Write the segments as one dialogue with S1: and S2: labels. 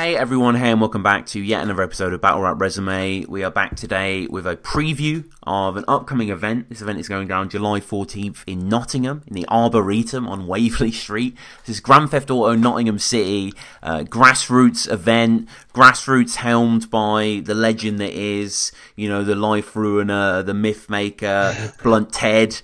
S1: Hey everyone, hey and welcome back to yet another episode of Battle Rap Resume. We are back today with a preview of an upcoming event. This event is going down July 14th in Nottingham, in the Arboretum on Waverley Street. This is Grand Theft Auto Nottingham City, grassroots event, grassroots helmed by the legend that is, you know, the life ruiner, the myth maker, Blunt Ted,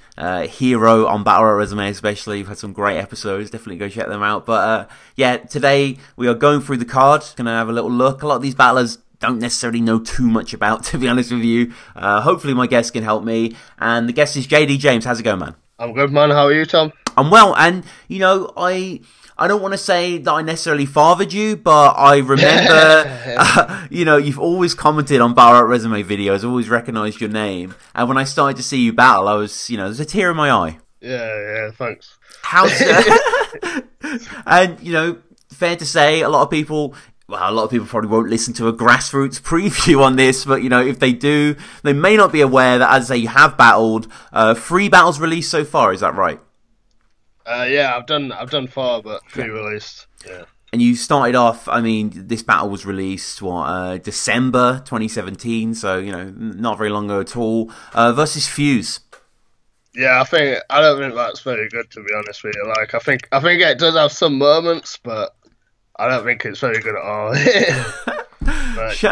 S1: hero on Battle Rap Resume especially. We've had some great episodes, definitely go check them out. But yeah, today we are going through the card, gonna have a little look. A lot of these battlers don't necessarily know too much about, to be honest with you. Hopefully my guest can help me, and the guest is JD James. How's it going, man?
S2: I'm good, man. How are you, Tom?
S1: I'm well, and you know, I don't want to say that I necessarily fathered you, but I remember, you know, you've always commented on Battle Rap Resume videos, always recognised your name, and when I started to see you battle, I was, you know, there's a tear in my eye.
S2: Yeah, thanks.
S1: How's and, you know, fair to say, a lot of people probably won't listen to a grassroots preview on this, but, you know, if they do, they may not be aware that, as I say, you have battled, 3 battles released so far, is that right?
S2: Yeah, I've done 4, but 3 released. Yeah.
S1: And you started off, I mean, this battle was released, December 2017, so, you know, not very long ago at all, versus Fuse.
S2: Yeah, I don't think that's very good, to be honest with you. Like, I think it does have some moments, but I don't think it's very good at all. But you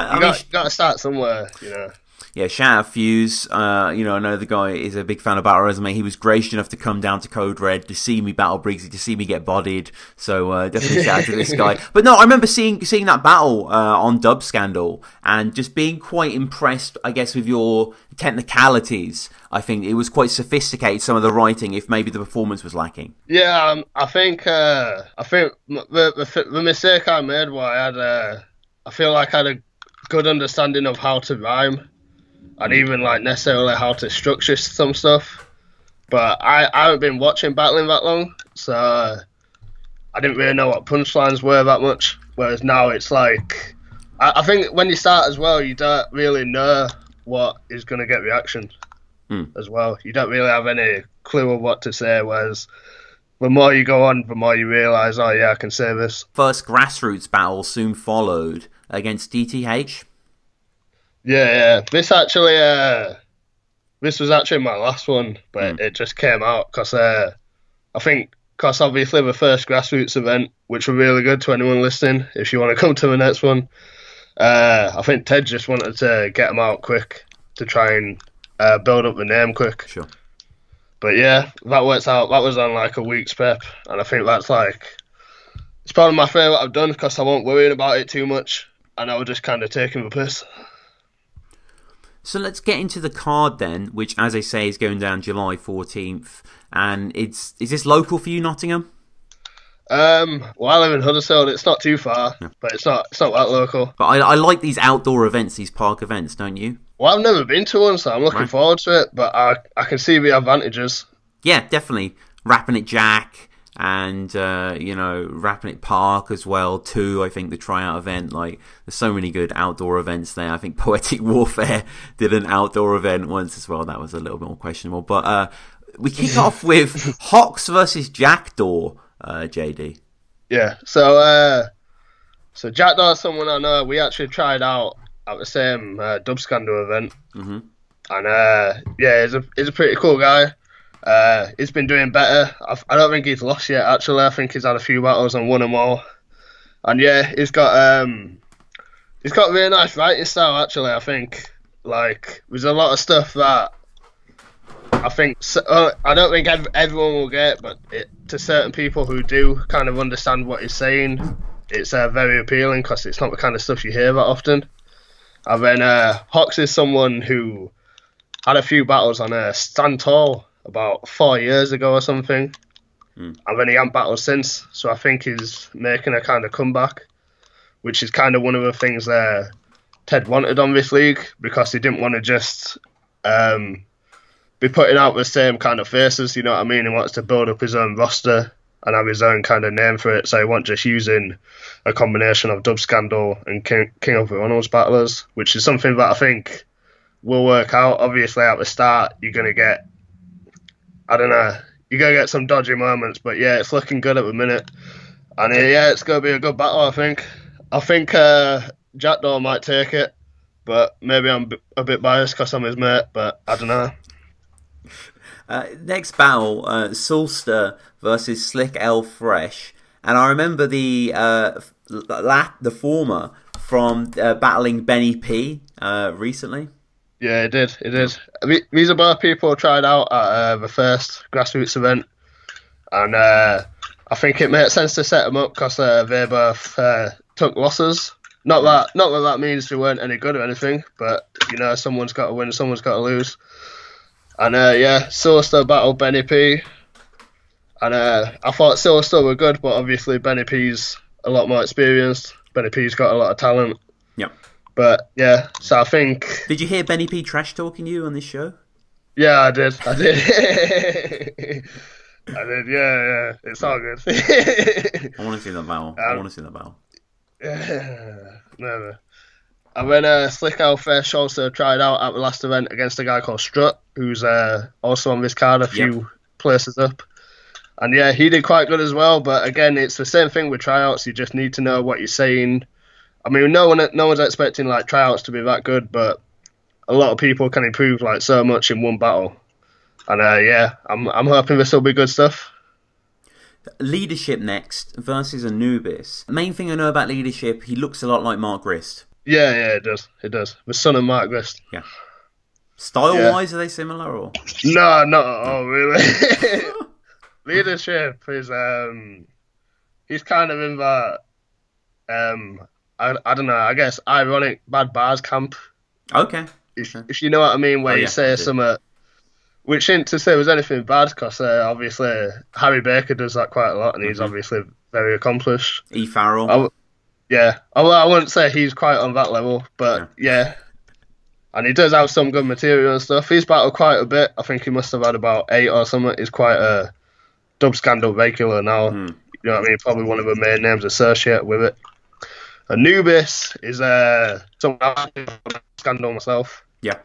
S2: got to start somewhere, you know.
S1: Yeah, shout out Fuse. You know, I know the guy is a big fan of Battle Resume. He was gracious enough to come down to Code Red to see me battle Briggsy, to see me get bodied. So definitely shout out to this guy. But no, I remember seeing that battle on Dub Scandal and just being quite impressed, I guess, with your technicalities. I think it was quite sophisticated, some of the writing, if maybe the performance was lacking.
S2: Yeah, I think the mistake I made was I feel like I had a good understanding of how to rhyme. And even like necessarily how to structure some stuff, but I haven't been watching battling that long, so I didn't really know what punchlines were that much. Whereas now it's like, I think when you start as well, you don't really know what is going to get reaction as well. You don't really have any clue of what to say. Whereas the more you go on, the more you realise, oh yeah, I can say this.
S1: First grassroots battle soon followed against DTH.
S2: Yeah. This was actually my last one, but it just came out because because obviously the first grassroots event, which were really good to anyone listening, if you want to come to the next one, I think Ted just wanted to get them out quick to try and build up the name quick.
S1: Sure.
S2: But yeah, that works out. That was on like a week's prep, and I think that's like, it's probably my favourite I've done because I won't worry about it too much, and I was just kind of taking the piss.
S1: So let's get into the card then, which, as I say, is going down July 14th. And is this local for you, Nottingham?
S2: Well, I live in Huddersfield. It's not too far, but it's not that local.
S1: But I like these outdoor events, these park events, don't you?
S2: Well, I've never been to one, so I'm looking forward to it. But I can see the advantages.
S1: Yeah, definitely. Rapping at Jack. And, you know, Rapping It Park as well, too. I think the tryout event, like, there's so many good outdoor events there. I think Poetic Warfare did an outdoor event once as well. That was a little bit more questionable. But we kick off with Hawks versus Jackdaw, JD.
S2: Yeah, so Jackdaw is someone I know. We actually tried out at the same Dub Scandal event. Mm-hmm. And, yeah, he's a pretty cool guy. He's been doing better. I don't think he's lost yet, actually. I think he's had a few battles and won them all. And yeah, he's got a really nice writing style, actually. I think, like, there's a lot of stuff that I don't think everyone will get, but to certain people who do kind of understand what he's saying, it's very appealing because it's not the kind of stuff you hear that often. And then Hawks is someone who had a few battles on Stand Tall about 4 years ago or something, and then he hasn't battled since, so I think he's making a kind of comeback, which is kind of one of the things Ted wanted on this league, because he didn't want to just be putting out the same kind of faces, you know what I mean? He wants to build up his own roster and have his own kind of name for it, so he wasn't just using a combination of Dub Scandal and King of the Ronalds battlers, which is something that I think will work out. Obviously at the start you're going to get, I don't know, you're going to get some dodgy moments, but yeah, it's looking good at the minute. And yeah, it's going to be a good battle, I think. I think Jackdaw might take it, but maybe I'm a bit biased because I'm his mate, but I don't know.
S1: Next battle, Solster versus Slick L Fresh. And I remember the former from battling Benny P recently.
S2: Yeah, it did. It did. These are both people who tried out at the first grassroots event, and I think it made sense to set them up because they both took losses. Not that means they weren't any good or anything, but someone's got to win, someone's got to lose. And Solster battled Benny P, and I thought Solster were good, but obviously Benny P's a lot more experienced. Benny P's got a lot of talent.
S1: Yep.
S2: But yeah, so I think.
S1: Did you hear Benny P trash talking you on this show?
S2: Yeah, I did. I did. Yeah. It's all good.
S1: I want to see that battle.
S2: Yeah, never. And then Slick Al Fresh also tried out at the last event against a guy called Strut, who's also on this card a few places up. And yeah, he did quite good as well. But again, it's the same thing with tryouts. You just need to know what you're saying. I mean, no one's expecting like tryouts to be that good, but a lot of people can improve like so much in one battle. And I'm hoping this will be good stuff.
S1: Leadership next versus Anubis. The main thing I know about Leadership, he looks a lot like Mark Grist.
S2: Yeah, it does. It does. The son of Mark Grist.
S1: Yeah. Style-wise, are they similar or?
S2: No, not at all, really. Leadership is he's kind of in that I don't know, I guess ironic bad bars camp.
S1: Okay.
S2: If you know what I mean, where you say something which ain't to say was anything bad, because obviously Harry Baker does that quite a lot, and he's obviously very accomplished.
S1: E. Farrell.
S2: Although I wouldn't say he's quite on that level, but yeah. And he does have some good material and stuff. He's battled quite a bit. I think he must have had about 8 or something. He's quite a dub scandal regular now. You know what I mean? Probably one of the main names associated with it. Anubis is someone else scandal myself.
S1: Yeah.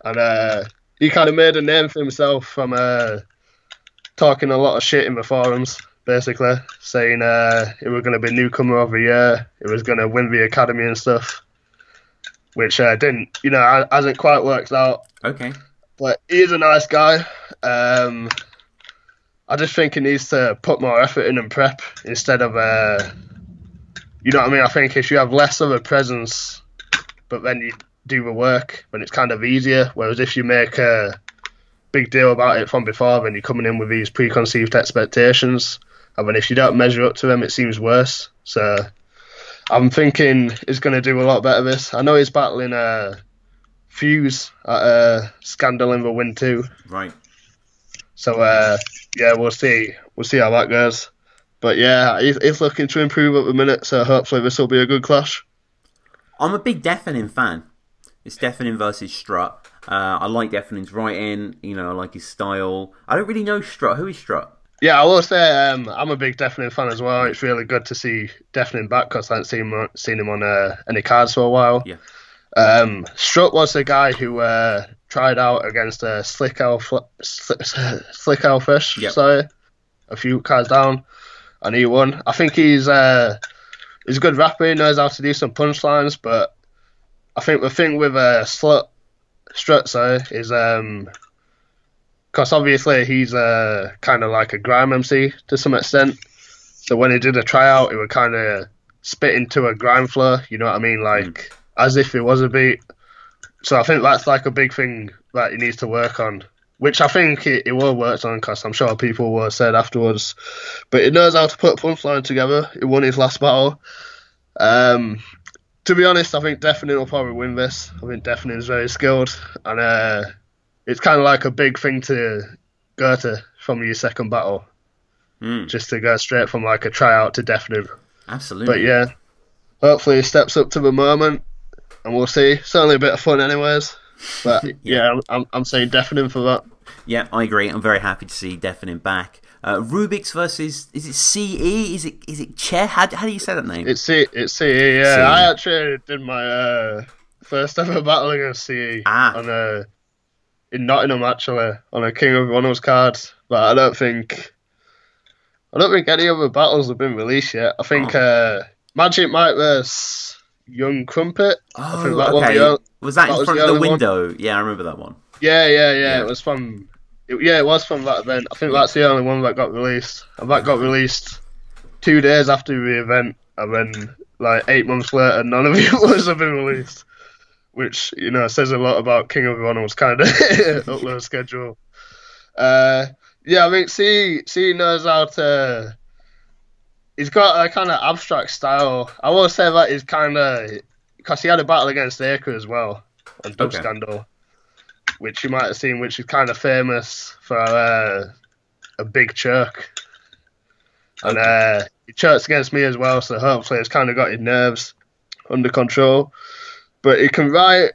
S2: And he kind of made a name for himself from talking a lot of shit in the forums, basically, saying he was going to be newcomer of the year, he was going to win the academy and stuff, which didn't, hasn't quite worked out.
S1: Okay.
S2: But he's a nice guy. I just think he needs to put more effort in and prep instead of, you know what I mean? I think if you have less of a presence, but then you do the work, then it's kind of easier. Whereas if you make a big deal about it from before, then you're coming in with these preconceived expectations, and then if you don't measure up to them, it seems worse. So I'm thinking he's going to do a lot better this. I know he's battling Fuse at Scandal in the Win 2.
S1: Right.
S2: So we'll see. We'll see how that goes. But yeah, he's looking to improve at the minute, so hopefully this will be a good clash.
S1: I'm a big Deafening fan. It's Deafening versus Strut. I like Deafening's writing. I like his style. I don't really know Strut. Who is Strut?
S2: Yeah, I will say I'm a big Deafening fan as well. It's really good to see Deafening back because I haven't seen him on any cards for a while.
S1: Yeah.
S2: Strut was the guy who tried out against Slick Al Fish, a few cards down, and he won. I think he's a good rapper. He knows how to do some punchlines, but I think the thing with Strut is because obviously he's kind of like a grime MC to some extent. So when he did a tryout, he would kind of spit into a grime flow. You know what I mean? Like as if it was a beat. So I think that's like a big thing that he needs to work on, which I think he will work on because I'm sure people will have said afterwards. But he knows how to put a punchline together. He won his last battle. To be honest, I think Deafening will probably win this. I think Deafening is very skilled, and it's kind of like a big thing to go to from your second battle, just to go straight from like a tryout to Deafening.
S1: Absolutely.
S2: But yeah, hopefully he steps up to the moment, and we'll see. Certainly a bit of fun, anyways. But I'm saying Deafening for that.
S1: Yeah, I agree. I'm very happy to see Deafening back. Rubik's versus, is it CE? Is it Che? How do you say that name?
S2: It's CE, yeah. CE. I actually did my first ever battle against CE in Nottingham, actually, on a King of Ronald's card. But I don't think any other battles have been released yet. I think Magic Mike versus Young Crumpet. I think that
S1: okay. Was that in
S2: was
S1: front
S2: the
S1: of the
S2: only one.
S1: window? Yeah, I remember that one.
S2: Yeah. It was from. It was from that event. I think that's the only one that got released. And that got released 2 days after the event, and then like 8 months later, none of the others have been released. Which says a lot about King of Ronald's kind of upload schedule. I think C knows how to. He's got a kind of abstract style. I will say that he's kind of because he had a battle against Acre as well on Dub Scandal, which you might have seen, which is kind of famous for a big chirk. And he chirks against me as well, so hopefully it's kind of got his nerves under control. But he can write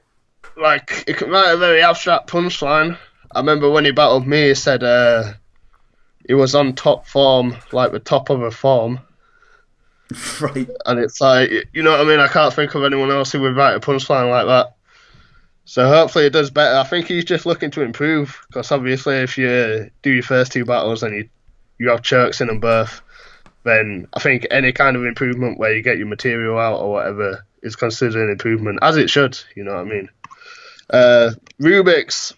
S2: a very abstract punchline. I remember when he battled me, he said he was on top form, like the top of a form.
S1: Right.
S2: And it's like, you know what I mean? I can't think of anyone else who would write a punchline like that. So hopefully it does better. I think he's just looking to improve, because obviously if you do your first 2 battles and you have chirks in them both, then I think any kind of improvement where you get your material out or whatever is considered an improvement, as it should, you know what I mean? Rubik's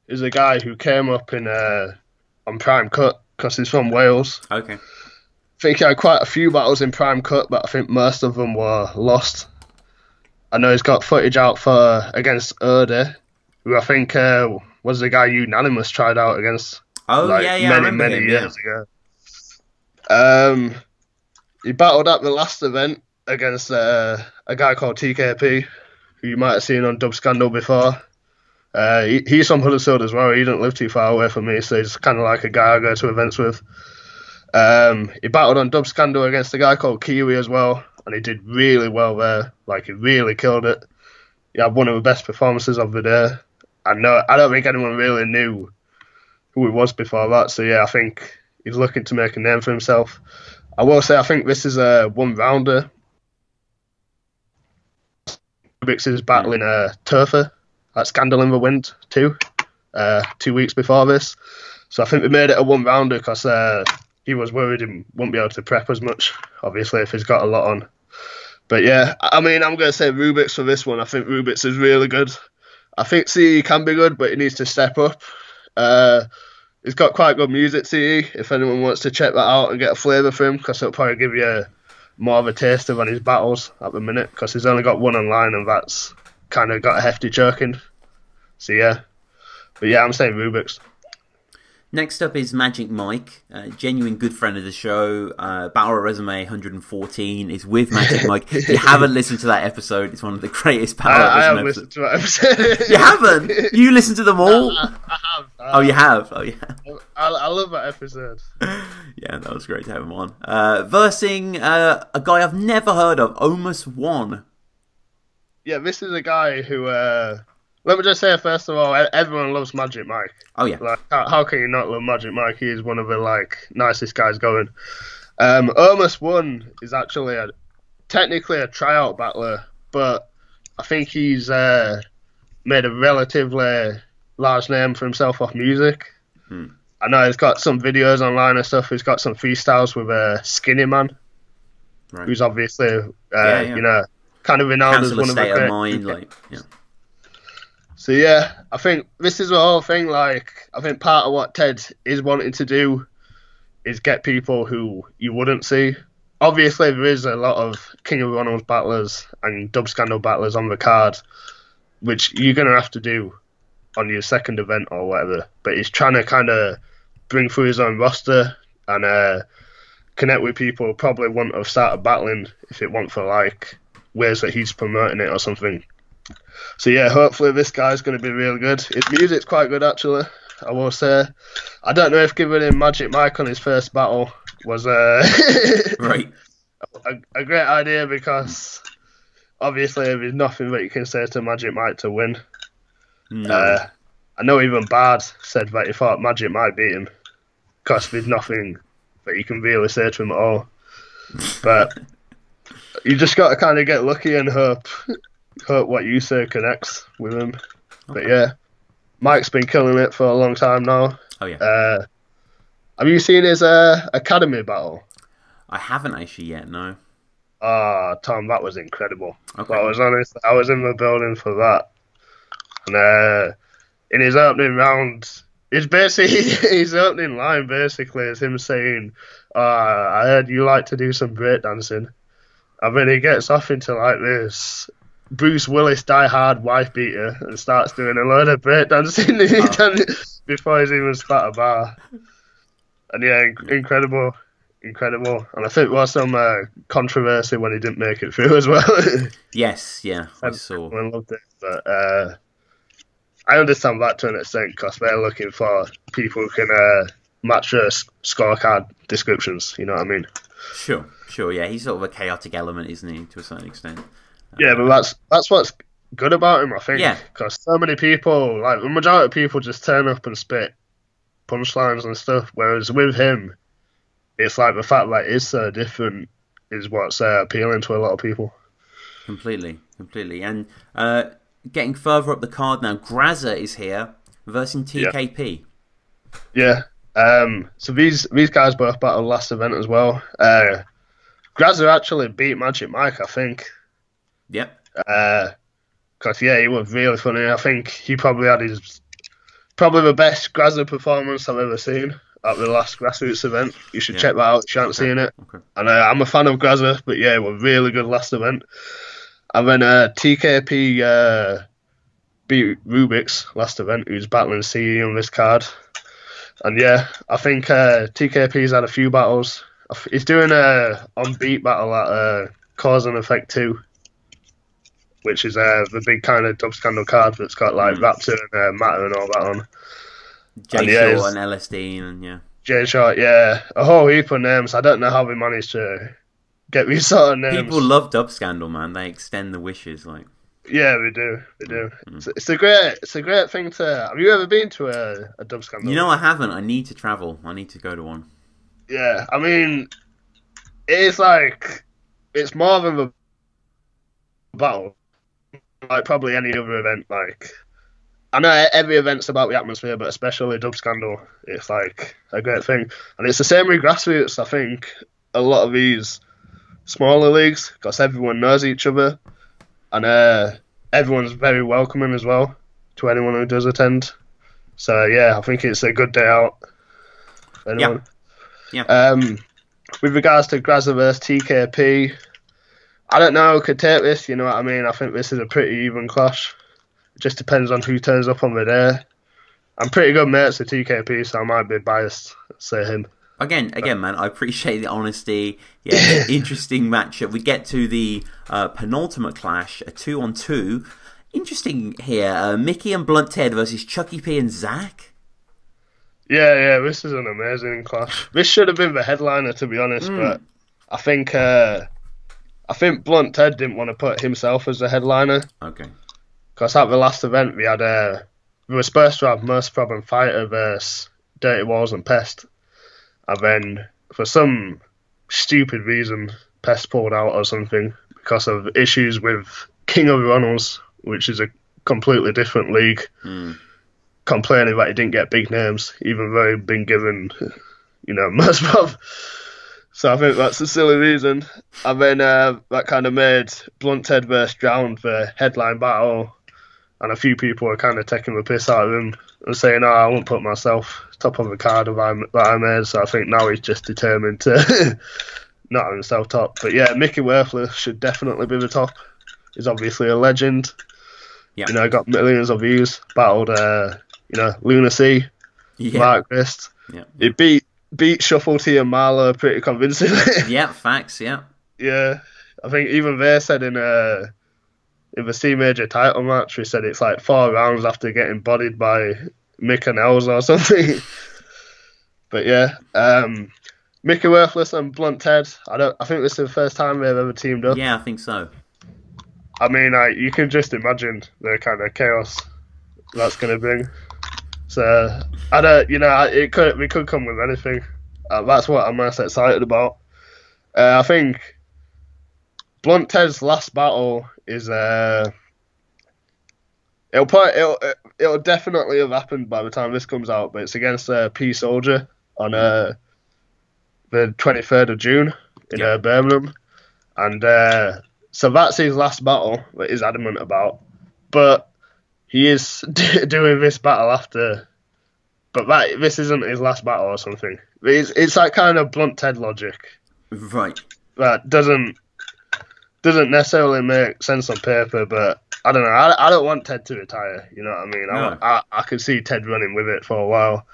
S2: is a guy who came up on Prime Cut, because he's from Wales.
S1: Okay.
S2: I think he had quite a few battles in Prime Cut, but I think most of them were lost. I know he's got footage out against Erde, who I think was the guy Unanimous tried out against.
S1: Oh, I remember
S2: many years ago. He battled at the last event against a guy called TKP, who you might have seen on Dub Scandal before. He's from Huddersfield as well. He didn't live too far away from me, so he's kind of like a guy I go to events with. He battled on Dub Scandal against a guy called Kiwi as well, and he did really well there. Like, he really killed it. He had one of the best performances of the day. I don't think anyone really knew who he was before that, so yeah, I think he's looking to make a name for himself. I will say I think this is a one-rounder. Rubik's is battling Turfer at Scandal in the Wind too, 2 weeks before this. So I think we made it a one-rounder because he was worried he wouldn't be able to prep as much, obviously, if he's got a lot on. But yeah, I mean, I'm going to say Rubik's for this one. I think Rubik's is really good. I think CE can be good, but he needs to step up. He's got quite good music, CE, if anyone wants to check that out and get a flavour for him, because it'll probably give you more of a taster than his battles at the minute, because he's only got one online, and that's kind of got a hefty choking. So yeah. But yeah, I'm saying Rubik's.
S1: Next up is Magic Mike, a genuine good friend of the show. Battle at Resume 114 is with Magic Mike. If you haven't listened to that episode, it's one of the greatest Battle at Resume
S2: episodes. I haven't listened to that episode.
S1: You haven't? You listened to them all?
S2: I have.
S1: Oh, you have? Oh, yeah.
S2: I love that episode.
S1: Yeah, that was great to have him on. Versing a guy I've never heard of, Almost One.
S2: Yeah, this is a guy who... let me just say, first of all, everyone loves Magic Mike.
S1: Oh, yeah.
S2: Like, how can you not love Magic Mike? He is one of the, nicest guys going. Almost One is actually technically a tryout battler, but I think he's made a relatively large name for himself off music. I know he's got some videos online and stuff. He's got some freestyles with Skinny Man, right, who's obviously, kind of renowned as one of the great...
S1: Mind,
S2: So yeah, I think this is the whole thing. I think part of what Ted is wanting to do is get people who you wouldn't see. Obviously, there is a lot of King of Ronald's battlers and Dub Scandal battlers on the card, which you're going to have to do on your second event or whatever. But he's trying to kind of bring through his own roster and connect with people who probably wouldn't have started battling if it weren't for ways that he's promoting it or something. So yeah, hopefully this guy's going to be really good. His music's quite good, actually, I will say. I don't know if giving him Magic Mike on his first battle was
S1: right,
S2: a great idea, because obviously there's nothing that you can say to Magic Mike to win.
S1: No.
S2: I know even Bard said that he thought Magic might beat him, because there's nothing that you can really say to him at all. But you just got to kind of get lucky and hope what you say connects with him. Okay. But yeah, Mike's been killing it for a long time now.
S1: Oh yeah.
S2: Have you seen his academy battle?
S1: I haven't actually yet, no.
S2: Tom, that was incredible.
S1: Okay.
S2: But I was honest, I was in the building for that. And in his opening round, it's basically his opening line basically is him saying, I heard you like to do some breakdancing. And then he gets off into like this Bruce Willis Die Hard wife beater and starts doing a load of breakdancing before he's even spat a bar. And yeah, incredible. Incredible. And I think there was some controversy when he didn't make it through as well.
S1: Yes, yeah, I saw.
S2: Everyone loved it. But I understand that to an extent because they're looking for people who can match their scorecard descriptions. You know what I mean?
S1: Sure, yeah. He's sort of a chaotic element, isn't he, to a certain extent?
S2: Yeah, but that's what's good about him, I think.
S1: Yeah.
S2: Because so many people, like the majority of people, just turn up and spit punchlines and stuff. Whereas with him, it's like the fact that it's so different is what's appealing to a lot of people.
S1: Completely. And getting further up the card now, Grazza is here versus TKP.
S2: Yeah. So these guys both battled last event as well. Grazza actually beat Magic Mike, I think.
S1: Yep.
S2: Because he was really funny. I think he probably had probably the best Grazza performance I've ever seen at the last grassroots event. You should check that out if you haven't seen it.
S1: Okay.
S2: And I'm a fan of Grazza, but yeah, it was really good last event. And then TKP beat Rubik's last event, who's battling CE on this card. And yeah, I think TKP's had a few battles. He's doing a on-beat battle at Cause and Effect 2, which is the big kind of Dub Scandal card that's got like Raptor and Matter and all that on.
S1: J-Short and LSD and yeah.
S2: J-Short, yeah. A whole heap of names. I don't know how they managed to get these sort of names.
S1: People love Dub Scandal, man. They extend the wishes, like.
S2: Yeah, they do. It's a great thing to. Have you ever been to a Dub Scandal?
S1: You know, I haven't. I need to travel. I need to go to one.
S2: Yeah, I mean, it's like it's more than a battle. Like probably any other event. Like I know every event's about the atmosphere, but especially Dub Scandal, it's like a great thing. And it's the same with grassroots. I think a lot of these smaller leagues, because everyone knows each other. And everyone's very welcoming as well to anyone who does attend. So yeah, I think it's a good day out for anyone.
S1: Yeah.
S2: With regards to Grazza versus TKP, I don't know who could take this, you know what I mean? I think this is a pretty even clash. It just depends on who turns up on the day. I'm pretty good mates with TKP, so I might be biased, say him.
S1: Again, man, I appreciate the honesty. Yeah, interesting matchup. We get to the penultimate clash, a 2-on-2. Interesting here, Mickey and Blunt Ted versus Chucky P and Zach.
S2: Yeah, this is an amazing clash. This should have been the headliner, to be honest, but I think Blunt Ted didn't want to put himself as the headliner.
S1: Okay.
S2: Because at the last event, we were supposed to have Most Problem Fighter versus Dirty Walls and Pest. And then, for some stupid reason, Pest pulled out or something because of issues with King of Ronalds, which is a completely different league, complaining that he didn't get big names, even though he'd been given, most of. So I think that's a silly reason. And then that kind of made Blunt Ted versus Drowned the headline battle, and a few people were kind of taking the piss out of him and saying, I won't put myself top of the card that I made, so I think now he's just determined to not have himself top. But yeah, Mickey Worthless should definitely be the top. He's obviously a legend.
S1: Yeah.
S2: Got millions of views. Battled, Lunacy, Mark Christ.
S1: Yeah.
S2: He beat Shuffle T and Marlow pretty convincingly.
S1: Yeah, facts, yeah.
S2: Yeah. I think even they said in the C Major title match, we said it's like 4 rounds after getting bodied by Mick and Els or something. But yeah, Mickey Worthless and Blunt Ted, I think this is the first time they've ever teamed up.
S1: Yeah, I think so.
S2: I mean, you can just imagine the kind of chaos that's going to bring. So, we could come with anything. That's what I'm most excited about. I think Blunt Ted's last battle is it'll definitely have happened by the time this comes out, but it's against P Soldier on the 23rd of June in Birmingham, And so that's his last battle that he's adamant about. But he is doing this battle after. But this isn't his last battle or something. It's like kind of blunt Ted logic.
S1: Right.
S2: That doesn't necessarily make sense on paper, but I don't know. I don't want Ted to retire. You know what I mean?
S1: No.
S2: I could see Ted running with it for a while.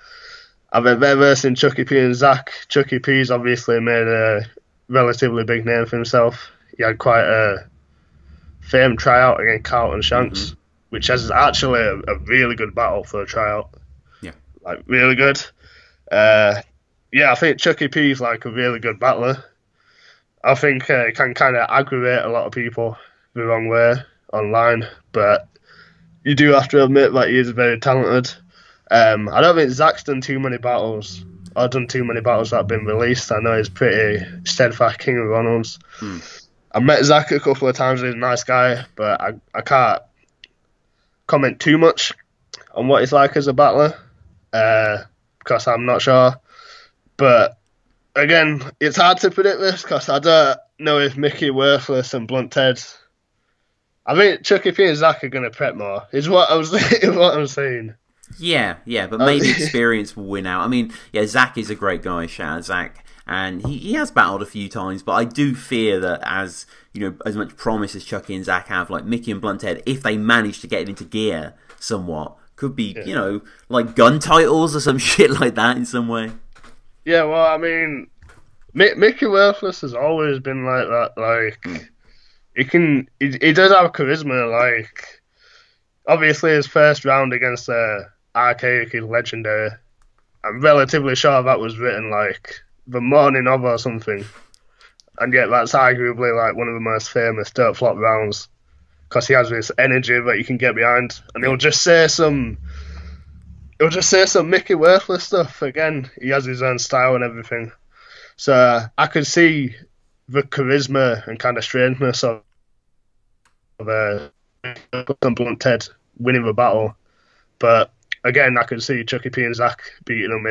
S2: I bet they're versing Chucky P and Zach. Chucky P's obviously made a relatively big name for himself. He had quite a famed tryout against Carlton Shanks, which is actually a really good battle for a tryout.
S1: Yeah.
S2: Like, really good. Yeah, I think Chucky P's like a really good battler. I think he can kind of aggravate a lot of people the wrong way online, but you do have to admit that he is very talented. I don't think Zach's done too many battles, or done too many battles that have been released. I know he's pretty steadfast King of Ronalds. I met Zach a couple of times. He's a nice guy, but I can't comment too much on what he's like as a battler because I'm not sure. But again, it's hard to predict this because I don't know if Mickey Worthless and Blunt Ted. I think Chucky P and Zach are going to prep more. Is what I'm saying.
S1: Yeah, but maybe experience will win out. I mean, yeah, Zach is a great guy. Shout out Zach. And he has battled a few times, but I do fear that as much promise as Chucky and Zach have, like Mickey and Blunt Ted, if they manage to get it into gear somewhat, could be, like gun titles or some shit like that in some way.
S2: Yeah, well, I mean, Mickey Worthless has always been like that. Like, he does have charisma. Like, obviously his first round against Archaic is legendary. I'm relatively sure that was written like the morning of or something, and yet that's arguably like one of the most famous dirt flop rounds because he has this energy that you can get behind, and he'll just say some Mickey Worthless stuff. Again, he has his own style and everything, so I could see the charisma and kind of strangeness of Blunt Ted winning the battle, but again, I could see Chucky P and Zach beating him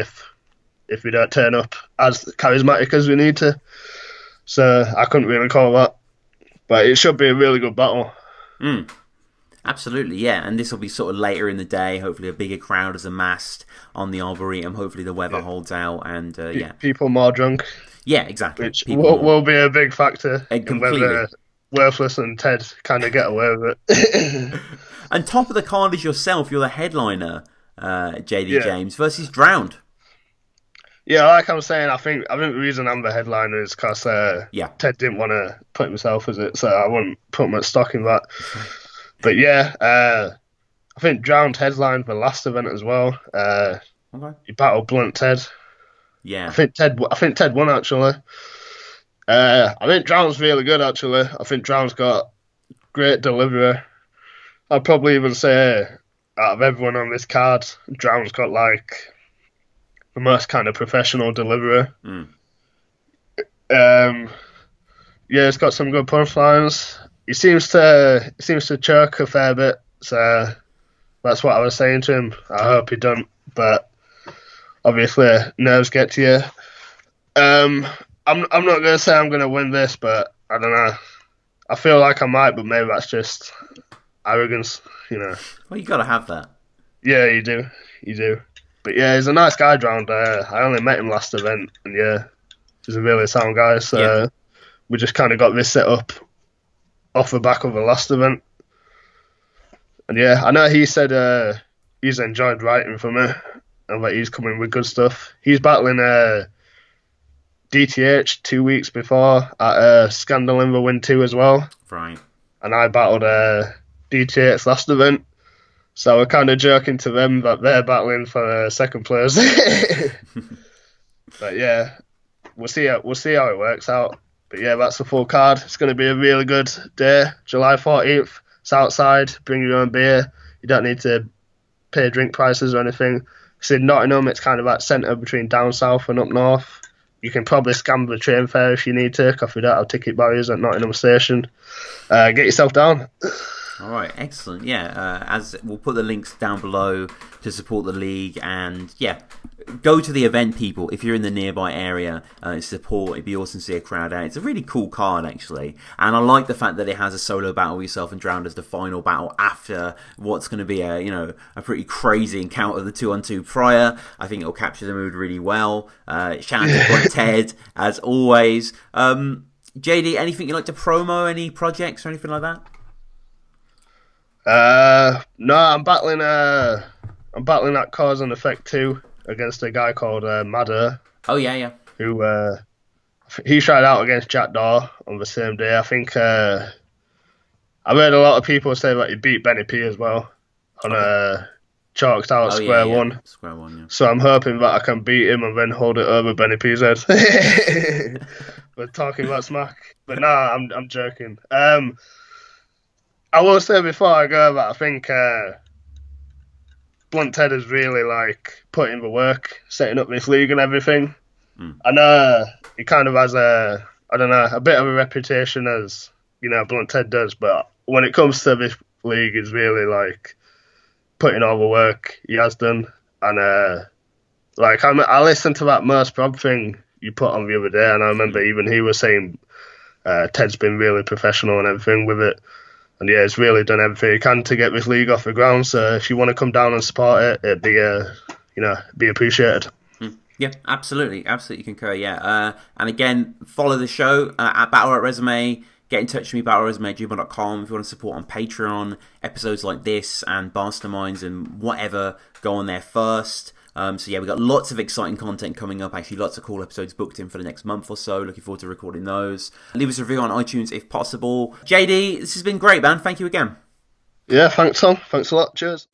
S2: if we don't turn up as charismatic as we need to. So I couldn't really call that. But it should be a really good battle.
S1: Absolutely, yeah. And this will be sort of later in the day. Hopefully a bigger crowd is amassed on the Arboretum. Hopefully the weather holds out. And yeah.
S2: People more drunk.
S1: Yeah, exactly.
S2: Which will be a big factor in whether Worthless and Ted kind of get away with it.
S1: And top of the card is yourself. You're the headliner, JD James, versus Drowned.
S2: Yeah, like I was saying, I think the reason I'm the headliner is because Ted didn't want to put himself as it, so I wouldn't put much stock in that. But yeah, I think Drowned headlined the last event as well. He battled Blunt Ted.
S1: Yeah,
S2: I think Ted won actually. I think Drowned's really good actually. I think Drowned's got great delivery. I'd probably even say out of everyone on this card, Drowned's got like the most kind of professional delivery. Yeah, he's got some good punchlines. He seems to choke a fair bit, so that's what I was saying to him. I hope he don't, but obviously nerves get to you. I'm not going to say I'm going to win this, but I don't know. I feel like I might, but maybe that's just arrogance,
S1: Well, you got to have that.
S2: Yeah, you do. But yeah, he's a nice guy, Drowned. I only met him last event, and yeah, he's a really sound guy. So we just kind of got this set up off the back of the last event. And yeah, I know he said he's enjoyed writing for me, and that he's coming with good stuff. He's battling DTH 2 weeks before at Scandal in the Win 2 as well.
S1: Right.
S2: And I battled DTH last event. So we're kind of joking to them that they're battling for second place. But yeah, we'll see how it works out. But yeah, that's the full card. It's going to be a really good day, July 14th. It's outside. Bring your own beer. You don't need to pay drink prices or anything. It's in Nottingham. It's kind of like centre between down south and up north. You can probably scam the train fare if you need to, because we don't have ticket barriers at Nottingham Station. Get yourself down.
S1: All right, excellent. Yeah, as we'll put the links down below to support the league, and yeah, go to the event, people, if you're in the nearby area, support. It'd be awesome to see a crowd out. It's a really cool card, actually, and I like the fact that it has a solo battle with yourself and Drowned as the final battle after what's going to be a pretty crazy encounter of the 2-on-2 prior. I think it'll capture the mood really well. Shout out to Ted, as always. JD, anything you'd like to promo? Any projects or anything like that?
S2: No, I'm battling that Cause and Effect 2 against a guy called Madder.
S1: Oh yeah.
S2: Who he tried out against Jackdaw on the same day. I think I've heard a lot of people say that he beat Benny P as well on chalked out square one.
S1: Square one, yeah.
S2: So I'm hoping that I can beat him and then hold it over Benny P's head. We're talking about smack, but nah, I'm joking. I will say before I go that I think Blunt Ted has really put in the work, setting up this league and everything. I know he kind of has a bit of a reputation as, Blunt Ted does, but when it comes to this league, he's really putting all the work he has done. And I listened to that Merce Prob thing you put on the other day, and I remember even he was saying Ted's been really professional and everything with it. And yeah, he's really done everything he can to get this league off the ground. So if you want to come down and support it, it'd be appreciated.
S1: Yeah, absolutely concur. Yeah, and again, follow the show at Battle Rap Resume. Get in touch with me, battleresume@gmail.com. If you want to support on Patreon, episodes like this and Masterminds and whatever, go on there first. So yeah, we've got lots of exciting content coming up. Actually, lots of cool episodes booked in for the next month or so. Looking forward to recording those. Leave us a review on iTunes if possible. JD, this has been great, man. Thank you again.
S2: Yeah, thanks, Tom. Thanks a lot. Cheers.